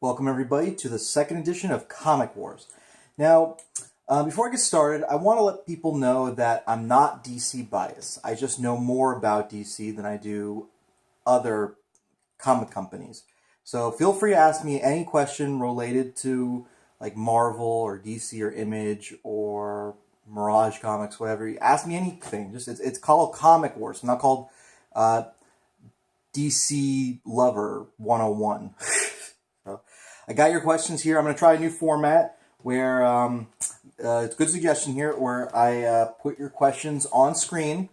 Welcome everybody to the second edition of Comic Wars. Now, before I get started, I want to let people know that I'm not DC biased. I just know more about DC than I do other comic companies. So feel free to ask me any question related to like Marvel or DC or Image or Mirage Comics, whatever. Ask me anything. Just it's called Comic Wars. It's not called uh, DC Lover 101. So I got your questions here. I'm going to try a new format where it's a good suggestion here where I put your questions on screen.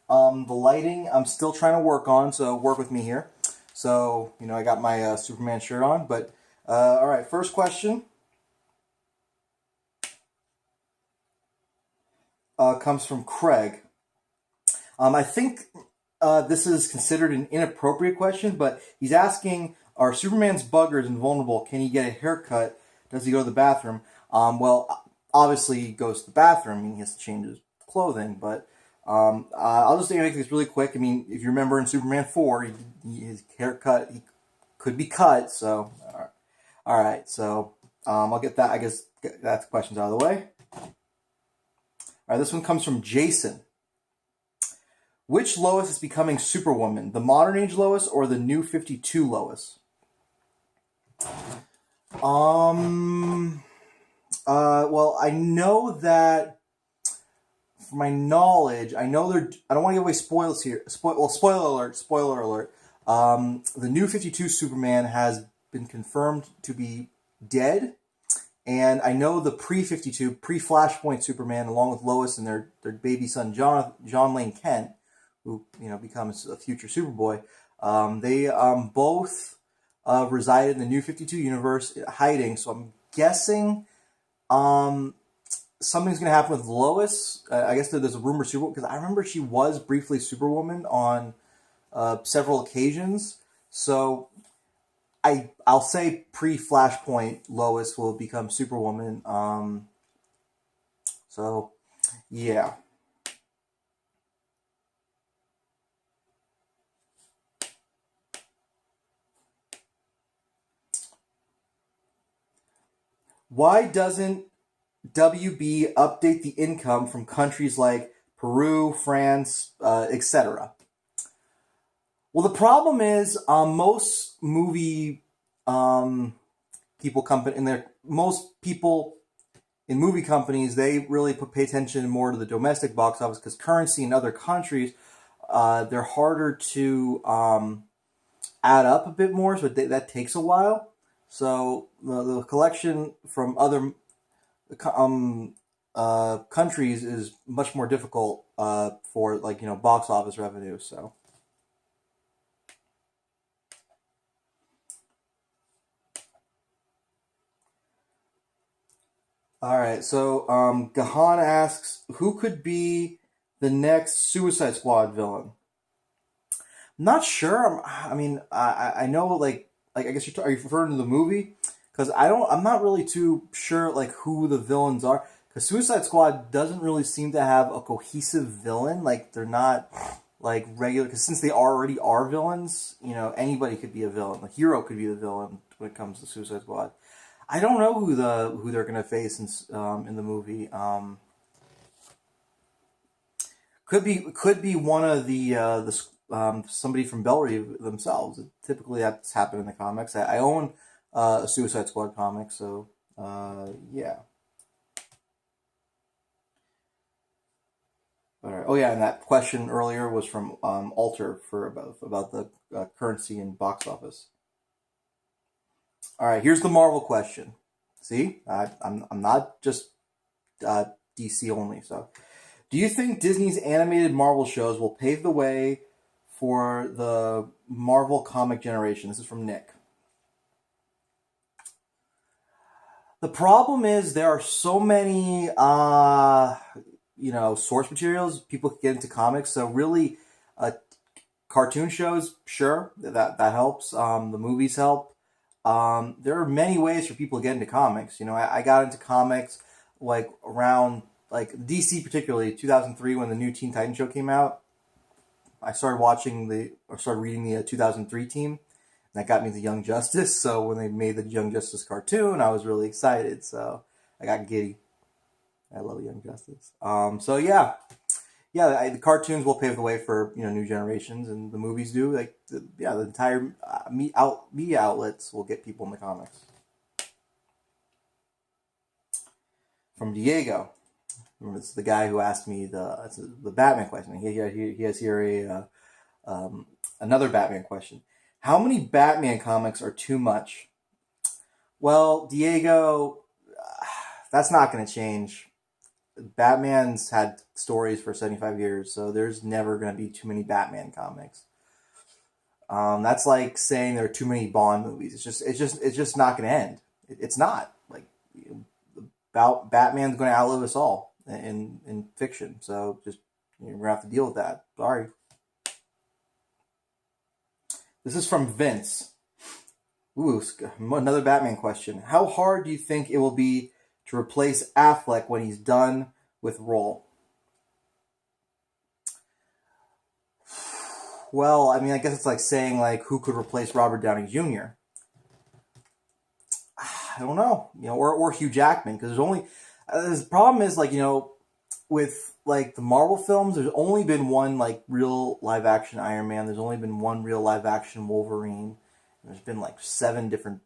The lighting I'm still trying to work on, so work with me here. So, I got my Superman shirt on, but all right, first question comes from Craig. I think this is considered an inappropriate question, but he's asking, are Superman's buggers invulnerable? Can he get a haircut? Does he go to the bathroom? Well, obviously he goes to the bathroom. I mean, he has to change his clothing, but I'll just make this really quick. I mean, if you remember in Superman 4, his haircut he could be cut, so all right. So I'll get that. I guess that's questions out of the way. All right, this one comes from Jason. Which Lois is becoming Superwoman? The modern age Lois or the new 52 Lois? Well, I know that, from my knowledge, I know I don't want to give away spoilers here. Spoiler alert. The new 52 Superman has been confirmed to be dead. And I know the pre-52, pre-Flashpoint Superman, along with Lois and their baby son, John Lane Kent, who, becomes a future Superboy, they both resided in the New 52 universe hiding. So I'm guessing something's going to happen with Lois. I guess there's a rumor Superwoman, because I remember she was briefly Superwoman on several occasions. So I'll say pre-Flashpoint Lois will become Superwoman. So yeah. Why doesn't WB update the income from countries like Peru, France, etc.? Well, the problem is most movie most people in movie companies, they really pay attention more to the domestic box office, because currency in other countries, they're harder to add up a bit more, so that takes a while. So the collection from other countries is much more difficult for box office revenue. So. All right, so Gahan asks, who could be the next Suicide Squad villain? I'm not sure. I know, like I guess are you referring to the movie? Because I'm not really too sure like who the villains are. Because Suicide Squad doesn't really seem to have a cohesive villain. Like they're not like regular. Because since they already are villains, anybody could be a villain. The hero could be the villain when it comes to Suicide Squad. I don't know who they're gonna face in the movie. Could be one of the somebody from Bellevue themselves. Typically, that's happened in the comics. I own a Suicide Squad comic, so yeah. All right. Oh yeah, and that question earlier was from Alter for about the currency and box office. All right, here's the Marvel question. See, I'm not just DC only. So, do you think Disney's animated Marvel shows will pave the way for the Marvel comic generation? This is from Nick. The problem is there are so many, source materials people can get into comics. So really, cartoon shows, sure, that helps. The movies help. There are many ways for people to get into comics. I got into comics like around like DC, particularly 2003 when the new Teen Titans show came out. I started reading the 2003 team, That got me the Young Justice. So when they made the Young Justice cartoon, I was really excited. So I got giddy. I love Young Justice. So yeah, the cartoons will pave the way for new generations, and the movies do. The entire media outlets will get people in the comics. From Diego, remember, this is the guy who asked me the Batman question. He has here another Batman question. How many Batman comics are too much? Well, Diego, that's not going to change. Batman's had stories for 75 years, so there's never going to be too many Batman comics. That's like saying there are too many Bond movies. It's just not going to end. It's not. Like, Batman's going to outlive us all in fiction. So just you're going to have to deal with that. Sorry. This is from Vince. Ooh, another Batman question. How hard do you think it will be to replace Affleck when he's done with role? Well, I mean, I guess it's like saying who could replace Robert Downey Jr. I don't know, or Hugh Jackman, because the problem is with the Marvel films, there's only been one real live action Iron Man. There's only been one real live action Wolverine. There's been 7 different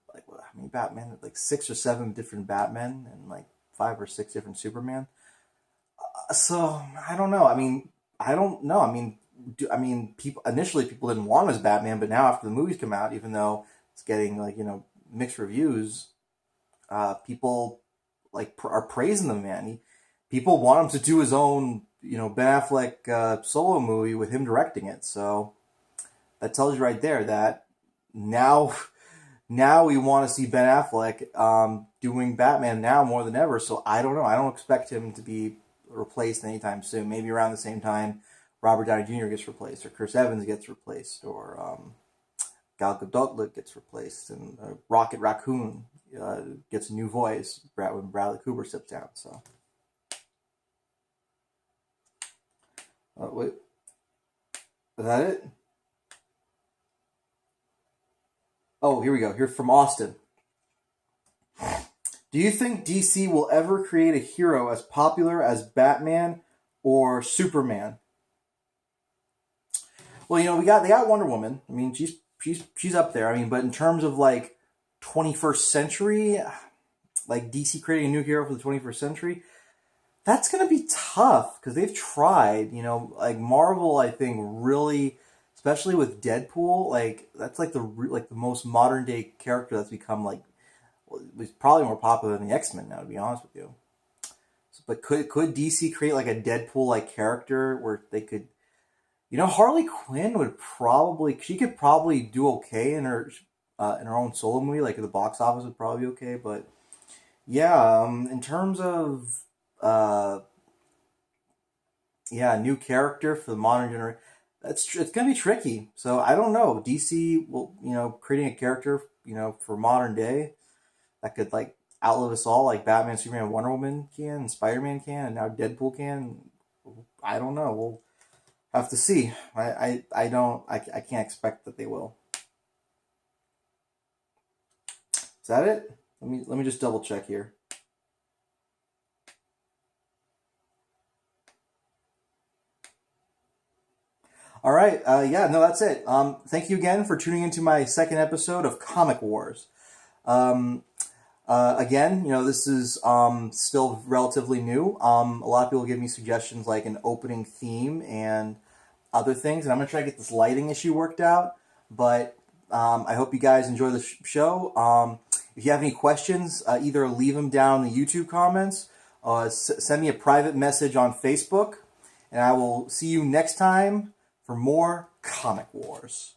Batman, 6 or 7 different Batmen, and 5 or 6 different Superman. So I don't know. I don't know. People didn't want him as Batman, but now after the movies come out, even though it's getting mixed reviews, people are praising the man. People want him to do his own Ben Affleck solo movie with him directing it. So that tells you right there that now we want to see Ben Affleck doing Batman now more than ever. So I don't know. I don't expect him to be replaced anytime soon. Maybe around the same time Robert Downey Jr. gets replaced, or Chris Evans gets replaced, or Gal Gadot gets replaced, and Rocket Raccoon gets a new voice when Bradley Cooper steps down. So, wait, is that it? Oh, here we go. Here from Austin. Do you think DC will ever create a hero as popular as Batman or Superman? Well, they got Wonder Woman. I mean, she's up there. I mean, but in terms of 21st century, DC creating a new hero for the 21st century, that's going to be tough because they've tried. Marvel, I think, really, especially with Deadpool, that's the most modern day character that's become it's probably more popular than the X-Men now, to be honest with you. But could DC create a Deadpool character where they could? Harley Quinn she could probably do okay in her own solo movie, the box office would probably be okay, but yeah, in terms of new character for the modern generation, it's gonna be tricky. So I don't know. DC will, creating a character, for modern day that could outlive us all, like Batman, Superman, Wonder Woman can, and Spider-Man can, and now Deadpool can. I don't know. We'll have to see. I can't expect that they will. Is that it? Let me just double check here. All right. That's it. Thank you again for tuning into my second episode of Comic Wars. Again, this is still relatively new. A lot of people give me suggestions like an opening theme and other things, and I'm going to try to get this lighting issue worked out, but I hope you guys enjoy the show. If you have any questions, either leave them down in the YouTube comments, send me a private message on Facebook, and I will see you next time for more Comic Wars.